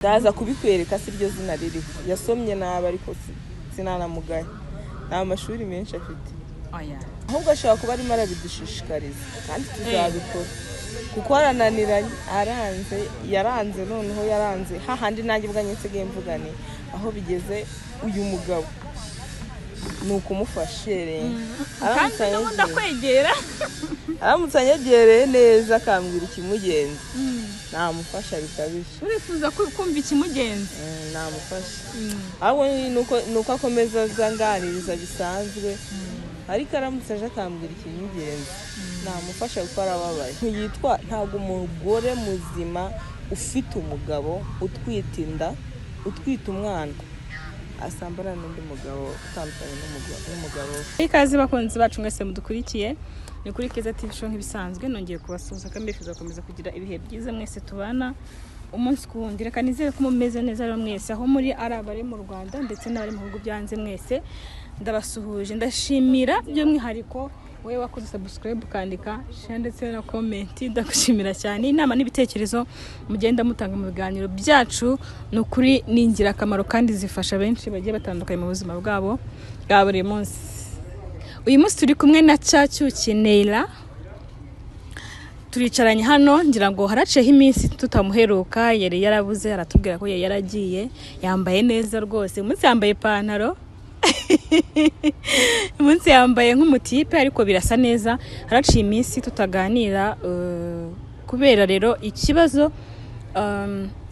ndaza kubikwereka si ryo zina ririho yasomye nabi ariko sinanamugaye nta mashuri menshi afite ahubwo ashobora kuba arimo arabidushishikariza kandi tuzabikora kuko arananiranye yaranze noneho yaranze hahandi nanjye ubwanjye nsigaye mvugane aho bigeze uyu mugabo ni ukumufasha aramutse anyegereye neza akambwira ikimugenza namufasha bikabije urifuza kumva ikimugenza namufasha ahubwo nuko akomeza azanganiriza bisanzwe ariko aramutse aje akambwira ikimugenza namufasha kuko arababaye yitwa ntabwo umugore muzima ufite umugabo utwite inda utwite umwana asambana n'undi mugabo utandukanye n'umugabo ikaze bakunzi bacu mwese mudukurikiye ni kuri Keza TV show nk'ibisanzwe nongeye kubasuhuza kandi mbifuza gukomeza kugira ibihe byiza mwese tubana umunsi ku wundi reka nizere ko mumeze neza rero mwese aho muri abari mu Rwanda ndetse n'abari mu bihugu byanze mwese ndabasuhuje ndashimira by'umwihariko wewe wakoze subscribe ukandika share ndetse na comment ndagushimira cyane inama n'ibitekerezo mugenda mutanga mu biganiro byacu no kuri ningira akamaro kandi zifasha benshi bagiye batandukanye mu buzima bwabo bwa buri munsi uyu munsi turi kumwe na Cyacyuki Neila turicaranye hano ngira ngo haraceho iminsi tutamuheruka yari yarabuze aratubwira ko yaragiye yambaye neza rwose umunsi yambaye ipantaro umunsi yambaye nk'umutipe ariko birasa neza haraciye iminsi tutaganira kubera rero ikibazo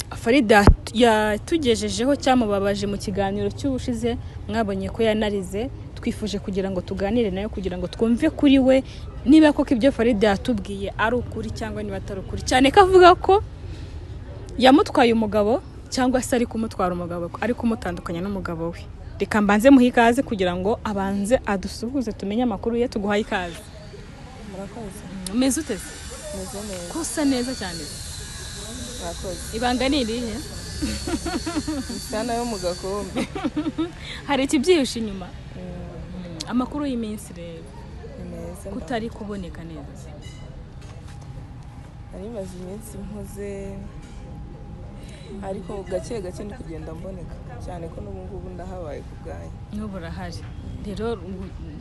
Farida yatugejejeho cyamubabaje mu kiganiro cy'ubushize mwabonye ko yanarize twifuje kugira ngo tuganire nayo kugira ngo twumve kuri we niba koko ibyo Farida yatubwiye ari ukuri cyangwa niba atari ukuri cyane ko avuga ko yamutwaye umugabo cyangwa se ari kumutwara umugabo ari kumutandukanya n'umugabo we reka mbanze muhe ikaze kugira ngo abanze adusuhuze tumenye amakuru ye tuguhaye ikaze murakoze umeze uteze meze neza kusa neza cyane murakoze ibanga ni irihe isana yo mu gakombe hari ikibyihishe inyuma amakuru y'iminsi rero neza kutari kuboneka neza ari maze iminsi mpuze ariko gake gake ndi kugenda mboneka cyane ko n'ubu ngubu ndahabaye ku bwanyu n'ubu urahari rero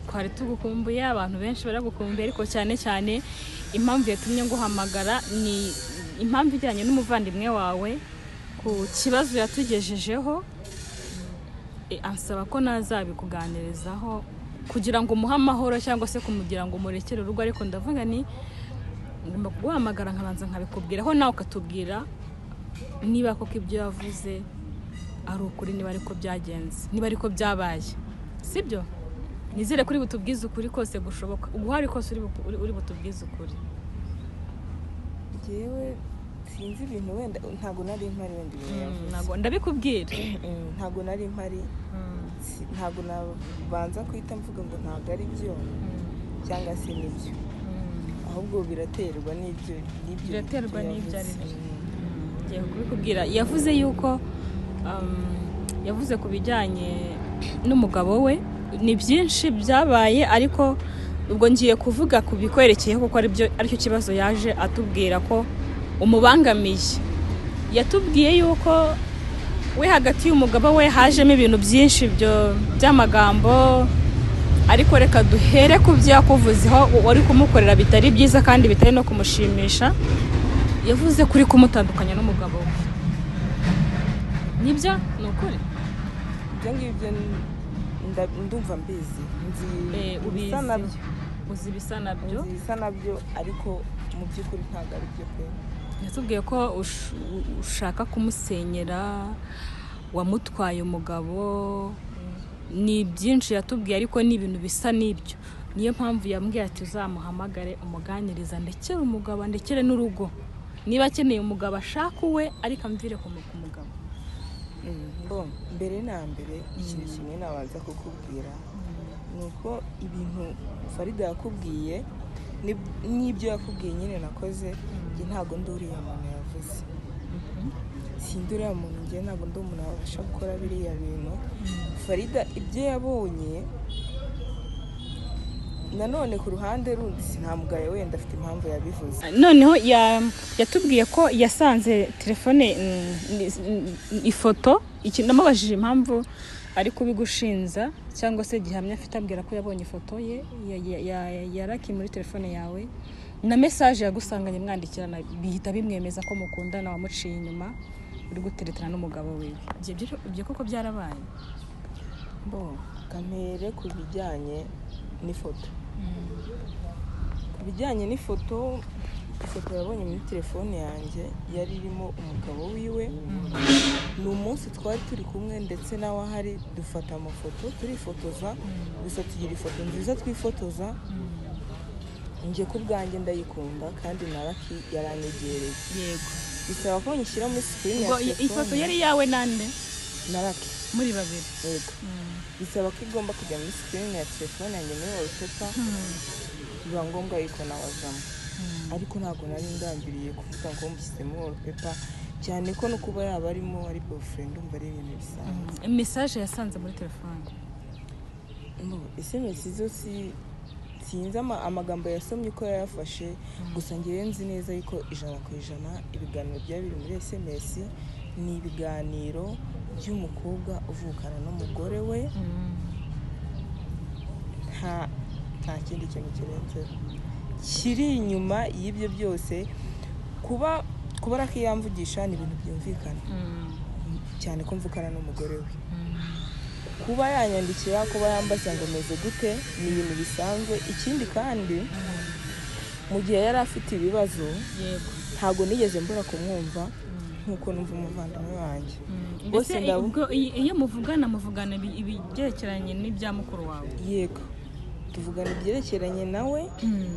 twari tugukumbuye abantu benshi baragukumbuye ariko cyane cyane impamvu yatumye nguhamagara ni impamvu ijyanye n'umuvandimwe wawe ku kibazo yatugejejeho ansaba ko nazabikuganirizaho kugira ngo umuhe amahoro cyangwa se kumugira ngo murekere urugo ariko ndavuga ni ngomba kuguhamagara nkabanza nkabikubwiraho nawe ukatubwira niba koko ibyo yavuze ari ukuri niba ariko byagenze niba ariko byabaye sibyo nizere kuri butubwize ukuri kose gushoboka uguhari kose uri butubwize ukuri jewe sinzi ibintu wenda ntago nari impari wenda nago ndabikubwira ntago nari impari ntago nabanza kwita mvuga ngo ntago ari byo cyangwa se nibyo ahubwo biraterwa n'ibyo biraterwa n'ibyo ari byo ngiye kubikubwira yavuze yuko yavuze ku bijyanye n'umugabo we ni byinshi byabaye ariko ubwo ngiye kuvuga ku bikwerekeyeho kuko aricyo kibazo yaje atubwira ko umubangamiye yatubwiye yuko we hagati y'umugabo we hajemo ibintu byinshi by'amagambo ariko reka duhere ku byo yakuvuzeho wari kumukorera bitari byiza kandi bitari no kumushimisha yavuze kuri kumutandukanya n'umugabo we nibyo ni ukuri ibyo ngibyo ndumva mbizi uzi ibisa nabyo ariko mu by'ukuri ntabwo ari byo pe yatubwiye ko ushaka kumusenyera wamutwaye umugabo ni byinshi yatubwiye ariko ni ibintu bisa n'ibyo niyo mpamvu yambwiye ati uzamuhamagare umuganiriza ndekere umugabo ndekere n'urugo niba akeneye umugabo ashaka uwe ariko amvire ku mugabo mbere na mbere ikintu kimwe nabanza kukubwira ni uko ibintu Farida yakubwiye n'ibyo yakubwiye nyine nakoze njye ntabwo ndi uriya muntu yavuze sindi uriya muntu njye ntabwo ndi umuntu wabasha gukora biriya bintu Farida ibyo yabonye nanone ku ruhande rundi sinamugaye wenda afite impamvu yabivuze. Noneho yatubwiye ko yasanze telefone ifoto namubajije impamvu ari kubigushinza cyangwa se gihamya afite abwira ko yabonye ifoto ye yaraki muri telefone yawe na message yagusanganye mwandikirana bihita bimwemeza ko mukundana wamuciye inyuma uri guteretana n'umugabo wiwe. Ibyo koko byarabaye? Kamere ku bijyanye n'ifoto. Ku bijyanye n'ifoto, ifoto yabonye muri telefone yanjye yari irimo umugabo wiwe. Ni umunsi twari turi kumwe ndetse nawe ahari dufata amafoto turifotoza, gusa tugira ifoto nziza twifotoza. Nje ku bwanjye ndayikunda kandi naraki yaranyegereye. Yego. Bisaba ko nyishyira muri screen ya telefone. Ifoto yari yawe nande? Naraki. Muri babiri. Yego. Bisaba ko igomba kujya muri screen ya telefone yanjye muri wallpaper. Biba ngombwa yuko nawazamo. Ariko ntabwo nari ndambiriye kuvuga ngo mushyizemo wallpaper cyane ko no kuba yaba arimo ari boyfriend umva ari ibintu bisanzwe. Message yasanze muri telefone. SMS zo sinzi amagambo yasomye ko yayafashe, gusa ngiye nzi neza yuko 100% ibiganiro bya biri muri SMS ni ibiganiro by'umukobwa uvukana n'umugore we. Nta kindi kintu kirenze kiri inyuma y'ibyo byose. Kuba rakiyamvugisha ni ibintu byumvikana cyane ko mvukana n'umugore we. Kuba yanyandikira, kuba yambaza ngo meze gute ni ibintu bisanzwe. Ikindi kandi mu gihe yari afite ibibazo ntago nigeze mbura kumwumva nkuko numva umuvandimwe wanjye. Bose iyo muvugana ibyerekeranye n'ibya mukuru wawe? Yego, tuvugana ibyerekeranye nawe,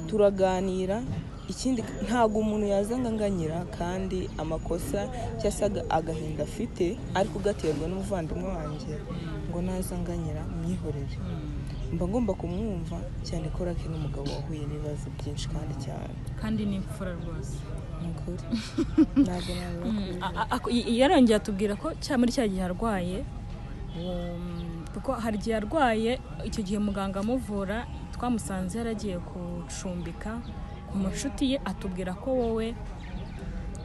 turaganira. Ikindi ntago umuntu yazanga nganyira kandi amakosa cyasaga agahinda afite ariko gaterwa n'umuvandimwe wanjye ngo nazanganyira mwihorere. Mba ngomba kumwumva cyane ko rake n'umugabo wahuye n'ibibazo byinshi kandi cyane. Kandi ni imfura rwose. Nukuri. Ntabwo yarongeye atubwira ko muri cya gihe arwaye, kuko hari igihe arwaye icyo gihe muganga amuvura twamusanze yaragiye gucumbika ku mushuti ye, atubwira ko wowe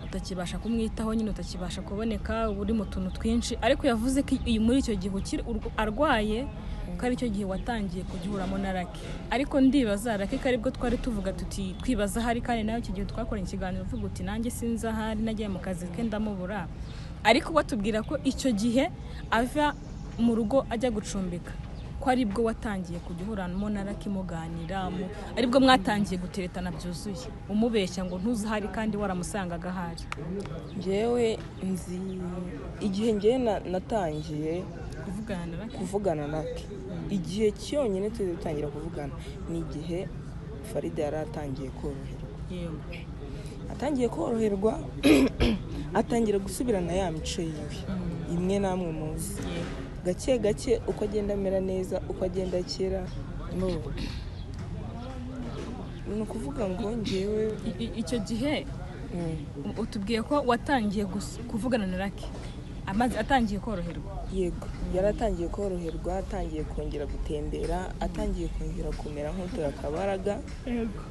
utakibasha kumwitaho, nyine utakibasha kuboneka, uri mu tuntu twinshi. Ariko yavuze ko muri icyo gihe arwaye ko ari cyo gihe watangiye kugihuramo na Raki. Ariko ndibaza Raki ko aribwo twari tuvuga tuti twibaza hari kandi nayo icyo gihe twakoranye ikiganiro uvuga uti nanjye sinza hari nagiye mu kazi ke ndamubura. Ariko batubwira ko icyo gihe ava mu rugo ajya gucumbika ko aribwo watangiye kugihuramo na Raki muganira, aribwo mwatangiye guteretana byuzuye, umubeshya ngo ntuzahari kandi waramusangaga ahari. Jewe nzi igihe ngiye natangiye kuvugana na Raki. Igihe cyonyine tuzatangira kuvugana ni igihe Farida yari atangiye koroherwa. Yego. Atangiye koroherwa atangira gusubirana ya mico yiwe imwe namwe muzi. Gake gake uko agenda amera neza, uko agenda akira. Ni ukuvuga ngo ngewe icyo gihe utubwiye ko watangiye kuvugana na Raki amaze atangiye koroherwa. Yego, yaratangiye koroherwa, atangiye kongera gutembera, atangiye kongera kumera nk'utura kabaraga. Yego.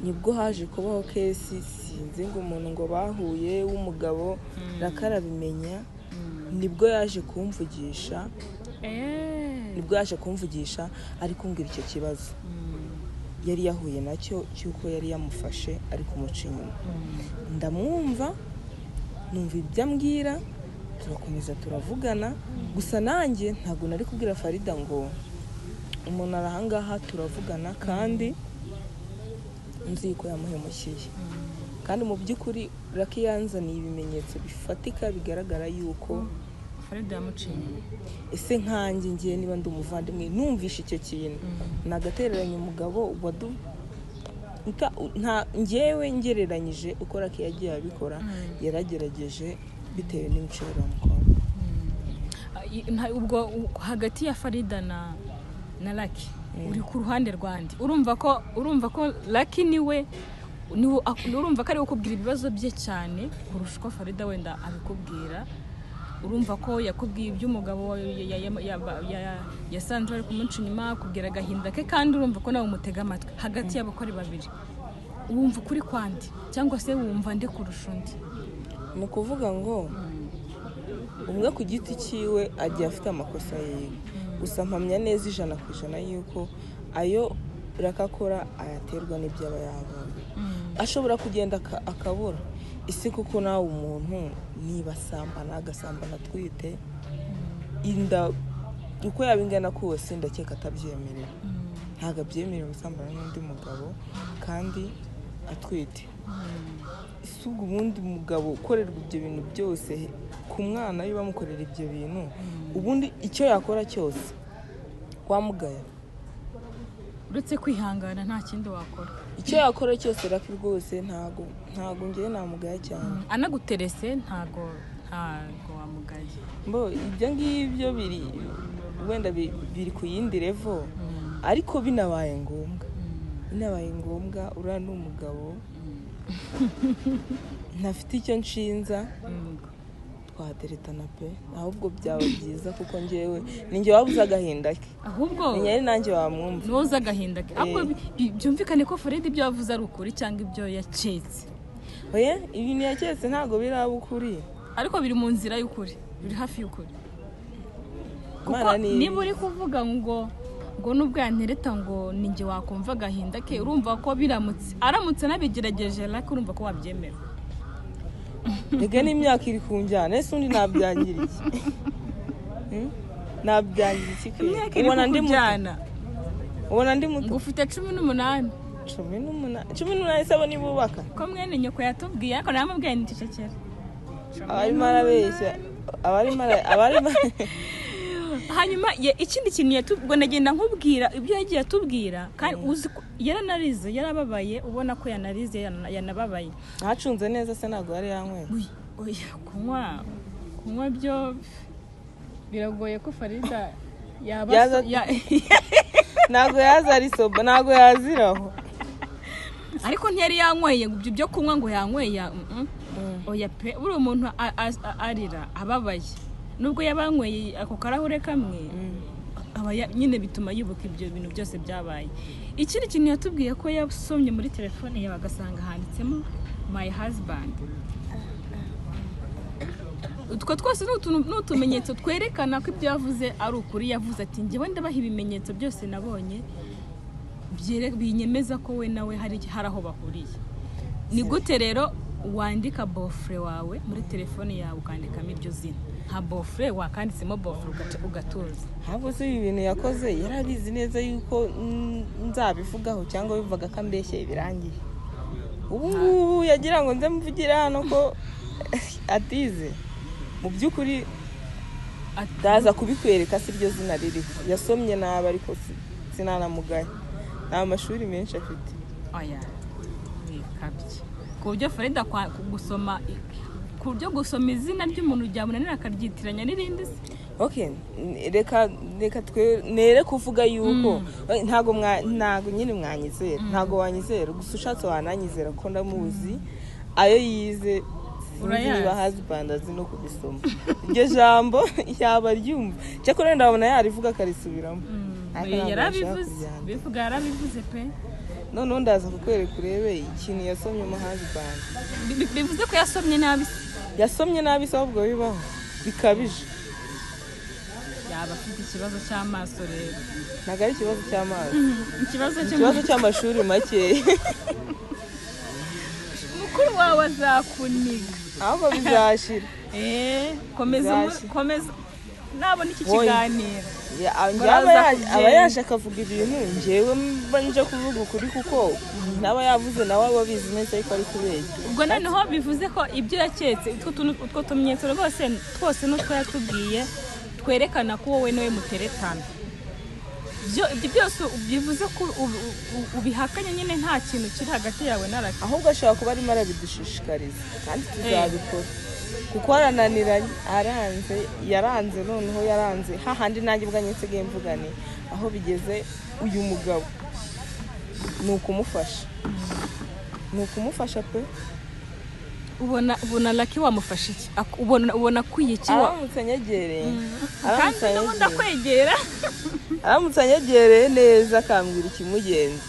Nibwo haje kubaho kesi sinzi ngo umuntu ngo bahuye w'umugabo rakarabimenya. Nibwo yaje kumvugisha. Nibwo yaje kumvugisha ariko ngira icyo kibazo yari yahuye nacyo cyuko yari yamufashe ari kumuca inyuma. Ndamwumva, numva ibyo ambwira, turakomeza turavugana. Gusa nanjye ntabwo nari kubwira Farida ngo umuntu arahangaha turavugana kandi nzi ko yamuhemukiye. Kandi mu by'ukuri Raki yanzaniye ibimenyetso bifatika bigaragara yuko Farida yamuciye. Ese nkanjye ngiye niba ndi umuvandimwe numvisha icyo kintu nagatereranya umugabo ngewe ngereranyije uko Raki yagiye abikora yaragerageje bitewe n'imico y'umukobwa. Ubwo hagati ya Farida na Raki uri ku ruhande rwandi, urumva ko Raki niwe urumva ko ari ukubwira ibibazo bye cyane kurusha uko Farida wenda abikubwira. urumva ko yakubwiye iby'umugabo yasanze bari kumuca inyuma akubwira agahinda ke kandi urumva ko nawe umutega amatwi hagati y'abakora babiri wumva ukuri kwandi cyangwa se wumva ndi kurusha undi. Ni ukuvuga ngo umwe ku giti cyiwe agiye afite amakosa yiwe, gusa mpamya neza 100% yuko ayo rakakora ayaterwa n'ibyo aba yabonye. Ashobora kugenda akabura isi, kuko nawe umuntu niba agasambana atwite inda uko yabingana kose ndakeka atabyemerera, ntabwo abyemerera gusambana n'undi mugabo kandi atwite. Isi ubwo ubundi mugabo ukorerwa ibyo bintu byose ku mwana iyo bamukorera ibyo bintu, ubundi icyo yakora cyose wamugaya uretse kwihangana nta kindi wakora. Icyo yakora cyose raki rwose ntago ngiye namugaya cyane. Anaguterese ntago wamugaye. Mbo ibyo ngibyo wenda biri ku yindi level, ariko binabaye ngombwa uriya n'umugabo ntafite icyo nshinza twaderetana pe, ahubwo byaba byiza kuko njyewe ninjye wabuze agahinda ke, ahubwo nyari nanjye wamwumva noza agahinda ke. Ahubwo byumvikane ko Fred ibyo yavuze ari ukuri cyangwa ibyo yacetse. Oya, ibintu yacetse ntago biraba ukuri, ariko biri mu nzira y'ukuri, biri hafi y'ukuri. Kuko niba uri kuvuga ngo nubwo yantereta ngo ninjye wakumva agahinda ke, urumva ko aramutse nabigerageje ariko urumva ko wabyemera. Ege n'imyaka iri kunjyana, ese undi nabyangira iki? Nabyangira iki ke? Ubona ndi muto ufite 18. 18 sabo nibubaka ko mwene nyoko yatubwiye, ariko namubwiye nticecekera. Abari marabeshya, hanyuma ikindi kintu yatubwo nagenda nkubwira ibyo yagiye atubwira, kandi uzi yaranarize, yarababaye, ubona ko yanarize yanababaye. Acunze neza se ntago yari yanyweye. Oya, kunywa byo biragoye ko Farida yaba ntago yaza ari soba, ntago yaziraho. Ariko ntiyari yanyweye byo kunywa ngo yanyweye. Oya pe, buri umuntu arira ababaye nubwo yabanyweye ako karahure kamwe, nyine bituma yibuka ibyo bintu byose byabaye. Ikindi kintu yatubwiye ko yasomye muri telefone yawe agasanga handitsemo my husband. Utwo twose n'utumenyetso twerekana ko ibyo yavuze ari ukuri. Yavuze ati njyewe ndabaha ibimenyetso byose nabonye binyemeza ko we nawe hari aho bahuriye. Ni gute rero wandika bofre wawe muri telefone yawe ukandikamo iryo zina? Nta bofre wakanditsemo bofre ugatuza. Ntabwo se ibi bintu yakoze yarabizi neza yuko nzabivugaho cyangwa bivuga ko ambeshye birangiye. Ubu yagira ngo nze mvugira hano ko atize. Mu by'ukuri ataza kubikwereka si iryo zina riri. Yasomye nabi ariko sinanamugaye. Nta mashuri menshi afite. Oya, kabye ku buryo Farida gusoma izina ry'umuntu ryamunanira akaryitiranya n'irindi se. Okay, reka nere kuvuga yuko ntago nyine mwanyizera, ntago wanyizera, gusa ushatse wananyizera ko ndamuzi ayo yize. Niba husband azi no kubisoma iryo jambo yaba ryumva, cyakora ndabona yarivuga akarisubiramo. Yarabivuze pe. None ndaza kukwereka urebe ikintu yasomye mu husband. Bivuze ko yasomye nabi se ahubwo bibaho bikabije. Yaba afite ikibazo cy'amaso rero. Ntago ari ikibazo cy'amaso, ikibazo cy'amashuri make. Mukuru wawe azakuniga ahubwo bizashira. Komeza nabona iki kiganiro. Aba yaje akavuga ibintu njyewe mbanje kuvuga ukuri, kuko naba yavuze nawe ababizi neza ariko ari kubeshya. Ubwo noneho bivuze ko ibyo yaketse utwo tumenyetso rwose twose n'utwo yatubwiye twerekana ko wowe nawe muteretana. Ibyo byose bivuze ko ubihakanye nyine nta kintu kiri hagati yawe na Raki. Ahubwo ashobora kuba arimo arabidushishikariza kandi tuzabikora. Kuko arananiranye, yaranze noneho yaranze hahandi nanjye bwa nyinsigaye mvugane aho bigeze. Uyu mugabo ni ukumufasha pe, ubona Lucky wamufasha iki ubona kwiyiki aramutse anyegereye kandi n'ubundi akwegera aramutse anyegereye neza akambwira ikimugenza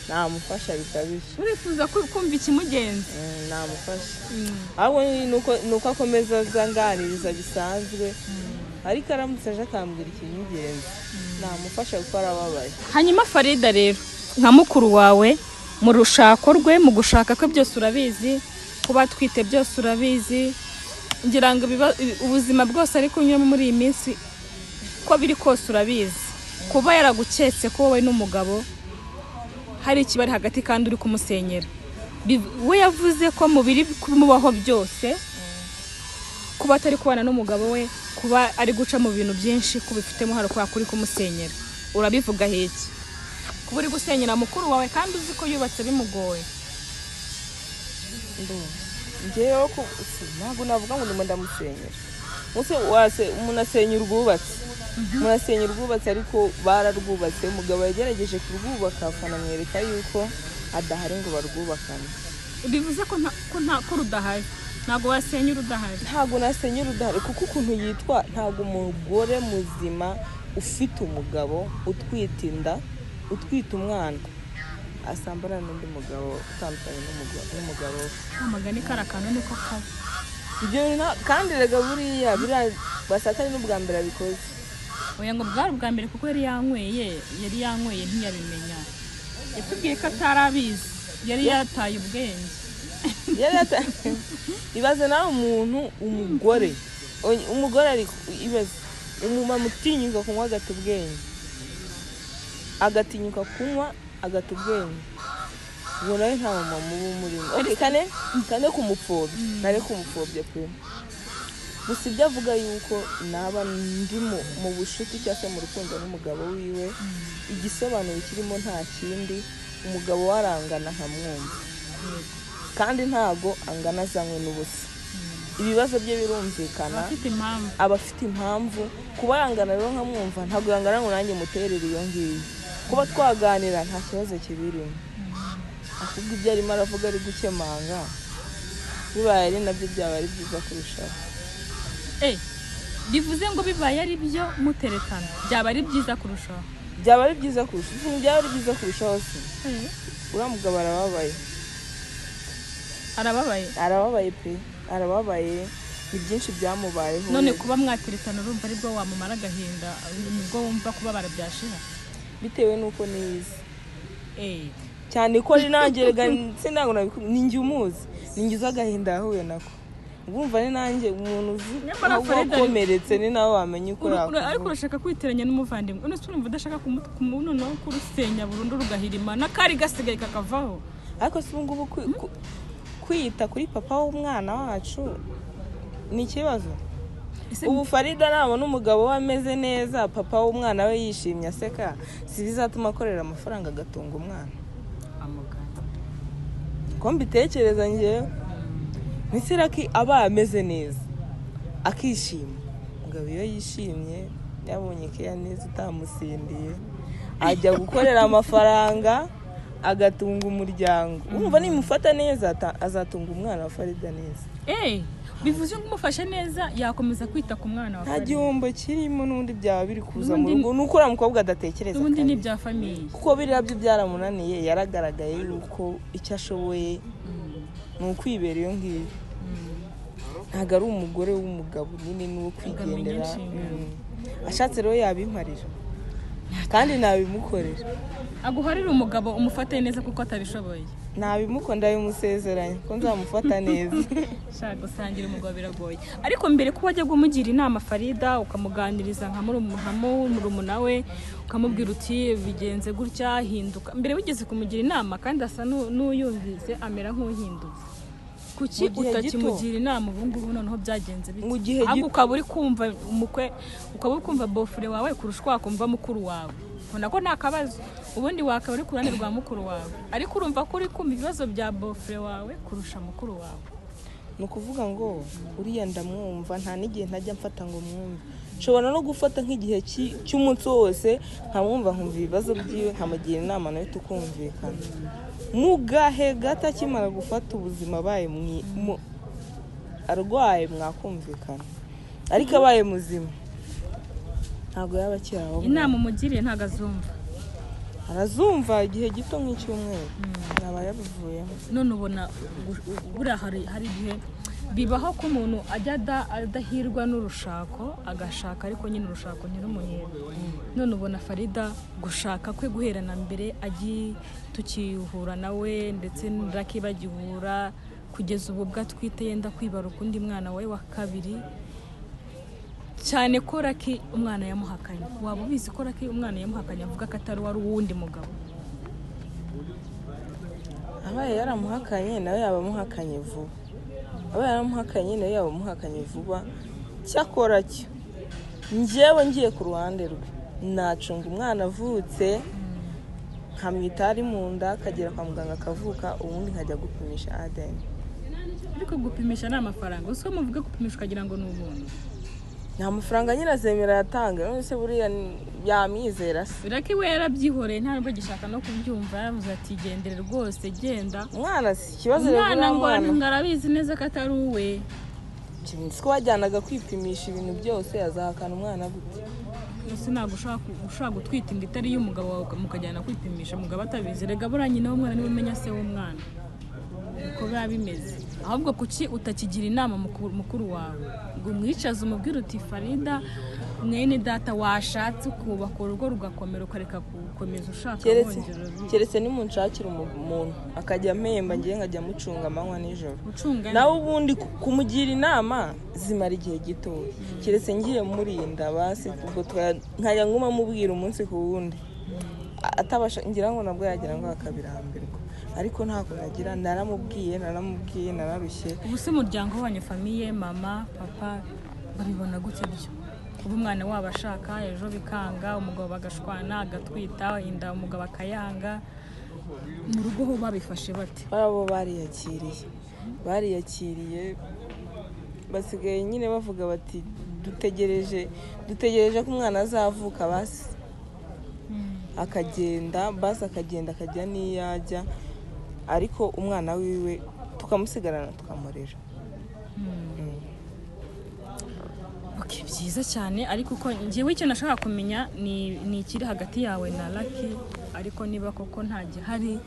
namufasha bikabije urifuza kumva ikimugenza namufasha ahubwo nuko akomeza azanganiriza bisanzwe ariko aramutse aje akambwira ikimugenza namufasha kuko arababaye. Hanyuma Farida rero nka mukuru wawe mu rushako rwe mu gushaka ko byose urabizi kuba twite byose urabizi ngira ngo ubuzima bwose ari kunyura muri iyi minsi ko biri kose urabizi kuba yaraguketse ko wowe n'umugabo hari ikibari hagati kandi uri kumusenyera we yavuze ko mu biri kumubaho byose kuba atari kubana n'umugabo we kuba ari guca mu bintu byinshi kubifitemo hari kwa kuri kumusenyera urabivuga heki kuba uri gusenyera mukuru wawe kandi uzi ko yubatse bimugoye ngewe ko ntabwo navuga ngo ndimo ndamusenyera umuntu asenya urwubatse ariko bararwubatse umugabo yagerageje kurwubaka akanamwereka yuko adahari ngo barwubakane. Bivuze ko rudahari ntabwo wasenya urudahari. Ntabwo nasenya urudahari kuko ukuntu yitwa ntabwo umugore muzima ufite umugabo utwite inda utwite umwana asambana n'undi mugabo utandukanye n'umugabo amagani karakano niko kaba ibyo kandi rega buriya basatari n'ubwa mbere abikoze oya ngo bwari ubwa mbere kuko yari yanyweye ntiyabimenya yatubwiye ko atarabizi yari yataye ubwenge ibaze nawe umugore ariko ibaze umumama utinyuka kunywa agata ubwenge agatinyuka kunywa agata ubwenge ubwo nawe nta mama muba umurimo kane kumupfobya nare kumupfobya pe gusa ibyo avuga yuko naba ndi mu bushuti cyangwa se mu rukundo n'umugabo wiwe igisobanuro kirimo nta kindi umugabo warangana nkamwumva kandi ntago angana azanywe n'ubusa ibibazo bye birumvikana aba afite impamvu kuba yangana rero nkamwumva ntago yangana ngo nanjye muterere iyo ngiyo kuba twaganira nta kibazo kibirimo ahubwo ibyo arimo aravuga ari gukemanga bibaye ari nabyo byaba ari byiza kurushaho. Bivuze ngo bibaye ari byo muterekana byaba ari byiza kurushaho. Byaba ari byiza kurushaho. Byaba ari byiza kurushaho se. Uramugabo arababaye pe arababaye ni byinshi byamubayeho. None kuba mwaterekana urumva ari bwo wamumara agahinda nibwo wumva kuba barabyashira bitewe nuko nize cyane ko rinangerega sindango ninjye umuzi ninjye uzagahinda yahuye nako ngumva ni nanjye umuntu uzi wakomeretse ni nawe wamenye uko yakora ariko urashaka kwiteranya n'umuvandimwe none urumva udashaka kumuntu no kurusenya burundu rugahirima nakari gasigaye kakavaho ariko si ngubu kwita kuri papa w'umwana wacu ni ikibazo. Ubu Farida nabona umugabo we ameze neza papa w'umwana we yishimye aseka si bizatuma akorera amafaranga agatunga umwana ko mbitekereza ngewe nisiraki aba ameze neza akishima umugabo iyo yishimye yabonye ko yaneze utamusindiye ajya gukorera amafaranga agatunga umuryango umva nimufata neza azatunga umwana wa Farida neza. Bivuze ngo umufashe neza yakomeza kwita ku mwana wa Farida. Nta gihombo kirimo n'undi byaba biri kuza mu rugo nuko uramukobwa adatekereza ubundi ni bya famille kuko biriya byo byaramunaniye yaragaragaye yuko icyo ashoboye ni ukwibera iyo ngiyo ntabwo ari umugore w'umugabo nyine ni uwo kwigendera ashatse rero yabimparira kandi nabimukorera aguharira umugabo umufate neza kuko atabishoboye nabimukunda bimusezeranya ko nzamufata neza shaka gusangira umugabo biragoye ariko mbere ko wajya kumugira inama Farida ukamuganiriza nka murumuna we ukamubwira uti bigenze gutya hinduka mbere wigeze kumugira inama kandi asa n'uyumvise amera nk'uhindutse kuki utakimugira inama ubu ngubu noneho byagenze bite ahubwo ukaba uri kumva umukwe ukaba uri kumva bofure wawe kurusha wakumva mukuru wawe ubona ko nta kabazo ubundi wakaba uri kurane rwa mukuru wawe ariko urumva ko uri kumva ibibazo bya bofure wawe kurusha mukuru wawe ni ukuvuga ngo uriya ndamwumva nta n'igihe ntajya mfata ngo mwumve nshobora no gufata nk'igihe cy'umunsi wose nkamwumva nkumva ibibazo byiwe nkamugira inama nawe tukumvikana mugahe gato akimara gufata ubuzima baye arwaye mwakumvikana, ariko abaye muzima ntabwo yaba akiri aho. inama umugiriye ntabwo azumva, arazumva igihe gito nk'icyumweru yaba yabivuyemo. none ubona buriya hari igihe bibaho ko umuntu ajya adahirwa n'urushako agashaka, ariko nyine urushako ntirumuhere. none ubona Farida gushaka kwe guhera na mbere tukihura nawe ndetse n'Lucky bagihura kugeza ubu bwa twite yenda kwibaruka undi mwana we wa kabiri, cyane ko Lucky umwana yamuhakanye. waba ubizi ko Lucky umwana yamuhakanye avuga ko atari wari uwundi mugabo? abaye yaramuhakanye nawe yaba amuhakanye vuba, abaye yaramuhakanye nawe yaba amuhakanye vuba. cyakora cyo njyewe ngiye ku ruhande rwe nacunga umwana avutse nkamwita ari mu nda akagera kwa muganga akavuka, ubundi nkajya gupimisha ADN. ariko gupimisha ni amafaranga, uko muvuga gupimisha ukagira ngo ni ubuntu. nta mafaranga nyine azemera yatanga, none se buriya yamwizera se? Lucky we yarabyihoreye nta nubwo gishaka no kubyumva, yavuze ati gendere rwose genda. umwana si ikibazo rero, umwana ngo arabizi neza ko atari uwe. siko wajyanaga kwipimisha ibintu byose, azahakana umwana gute? ese ntabwo ushaka gutwita inda itari y'umugabo wawe mukajyana kwipimisha, umugabo atabizi. rega buriya nyina w'umwana niwe umenya se w'umwana uko biba bimeze. ahubwo kuki utakigira inama mukuru wawe ngo umwicaze umubwire uti Farida mwene data washatse ukubaka urugo rugakomera ukareka gukomeza ushaka wongera. keretse nimunshakira umuntu akajya mpemba ngiye nkajya mucunga amanywa nijoro, nawe ubundi kumugira inama zimara igihe gito. keretse ngiye murinda basi ubwo nkajya nguma mubwira umunsi ku wundi, atabasha ngira ngo nabwo yagira ngo akabirambirwa, ariko ntabwo nagira. naramubwiye nararushye. ubu se umuryango wanyu, famiye, mama, papa babibona gute byo? ubu umwana wabo ashaka ejo bikanga, umugabo bagashwana agatwita inda, umugabo akayanga, mu rugo ho babifashe bate? Barabo bariyakiriye basigaye nyine bavuga bati dutegereje ko umwana azavuka basi akagenda akajya n'iyajya, ariko umwana wiwe tukamusigarana tukamurera. byiza cyane, ariko uko njyewe icyo nashaka kumenya ni ikiri hagati yawe na Lucky, ariko niba koko nta gihari,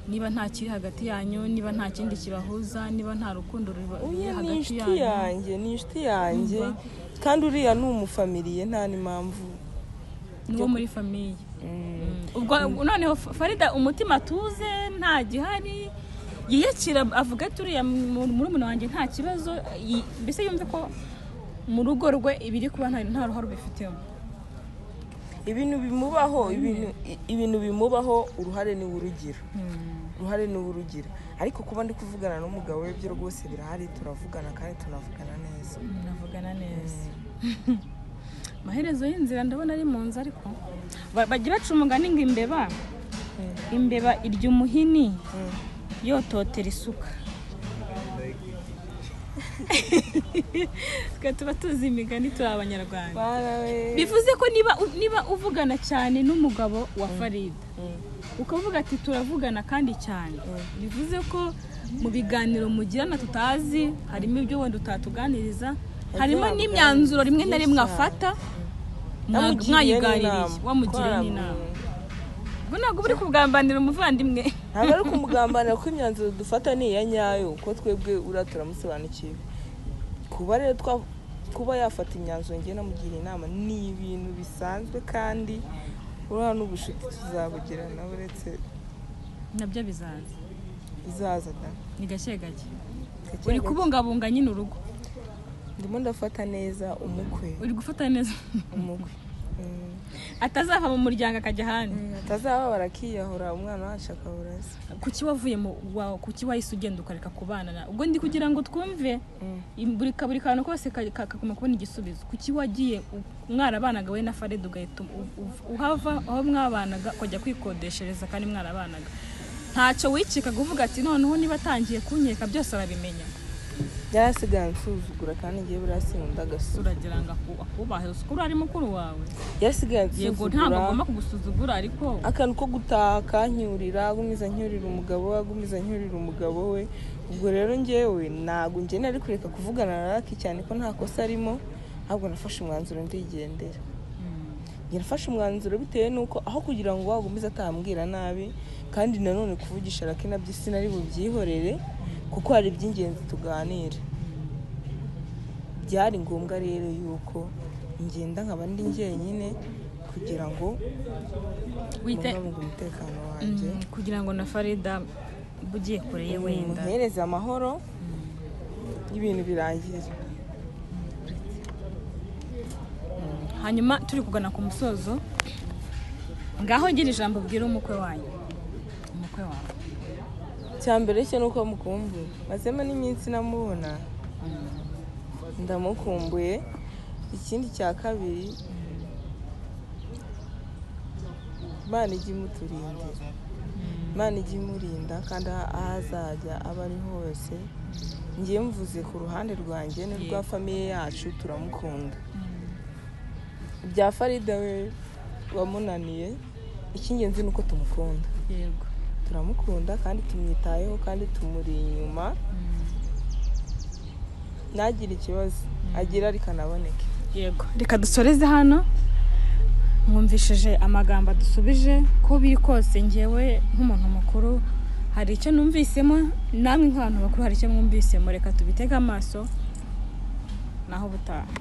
niba nta kiri hagati yanyu, niba nta kindi kibahuza, niba nta rukundo ruri hagati yanyu. ni inshuti yanjye kandi uriya ni umufamiliye, nta n'impamvu niwo muri famiye. ubwo noneho Farida umutima tuze nta gihari yiyakira, avuga ati uriya murumuna wanjye nta kibazo, mbese yumve ko mu rugo rwe ibiri kuba nta ruhare ubifitemo. ibintu bimubaho uruhare ni urugira, ariko kuba ndi kuvugana n'umugabo we byo rwose birahari, turavugana kandi tunavugana neza. amaherezo y'inzira ndabona ari mu nzu, ariko bagira baca umugani ngo imbeba irya umuhini yototera isuka. tuba tuzi imigani turi abanyarwanda. bivuze ko niba uvugana cyane n'umugabo wa Farida ukavuga ati turavugana kandi cyane, bivuze ko mu biganiro mugirana tutazi harimo ibyo wenda utatuganiriza, harimo n'imyanzuro rimwe na rimwe afata mwayiganiriye, wamugiriye n'inama. ubwo ntabwo uri kugambanira umuvandimwe. ntabwo ari kumugambanira, ko imyanzuro dufata ni iya nyayo, ko twebwe turamusobanukiwe. kuba yafata imyanzuro ngiye namugira inama ni ibintu bisanzwe, kandi uriya n'ubushuti tuzabugirana, uretse nabyo bizaza da ni gake uri kubungabunga nyine urugo. ndimo ndafata neza umukwe, uri gufata neza umukwe atazava mu muryango akajya ahandi, atazaba barakiyahura umwana wacu akaburaza. kuki wavuye kuki wahise ugenda ukareka kubana? ubwo ndi kugira ngo twumve buri kantu kose kakuma kubona igisubizo. kuki wagiye mwarabanaga we na Farida ugahita uhava aho mwabanaga ukajya kwikodeshereza kandi mwarabanaga? ntacyo wicikaga uvuga ati noneho niba atangiye kunyeka byose arabimenya? yarasigaye ansuzugura kandi ngiye buriya sinkunda agasuzuguro. uragira ngo akubahe usikuru ari mukuru wawe. Yarasigaye yego ansuzugura. ntabwo agomba kugusuzugura ariko akantu ko gutaha akanyurira agumiza anyurira umugabo we agumiza anyurira umugabo we. Ubwo rero njyewe ntabwo njye nari kureka kuvugana na Lucky cyane ko nta kosa arimo, ahubwo nafashe umwanzuro ndigendera. Nafashe umwanzuro bitewe nuko aho kugira ngo wagumize atambwira nabi, kandi nanone kuvugisha Lucky nabyo sinari bubyihorere kuko hari by'ingenzi tuganira. Byari ngombwa rero yuko ngenda nkaba ndi njyenyine kugira ngo mbungabunge umutekano wanjye, kugira ngo na Farida bugiye kure ye wenda muhereze amahoro y'ibintu birangira. hanyuma turi kugana ku musozo, ngaho gira ijambo bwira umukwe wanyu. Umukwe wawe cyambere cyo nuko mukumbuye, mazema n'iminsi namubona ndamukumbuye. Ikindi cya kabiri, Imana ijye imuturindira, Imana ijye imurinda kandi ahazajya aba ari hose. Ngiye mvuze ku ruhande rwanjye n'urwa famiye yacu turamukunda. Ibya Farida we wamunaniye, icy'ingenzi nuko tumukunda. yego Turamukunda kandi tumwitayeho kandi tumuri inyuma. Nagira ikibazo agira ariko anaboneke. yego reka dusoreze hano. Mwumvishije amagambo dusubije ko biri kose, ngewe nk'umuntu mukuru hari icyo numvisemo, namwe nk'abantu bakuru hari icyo mwumvisemo. Reka tubitege amaso naho butaha.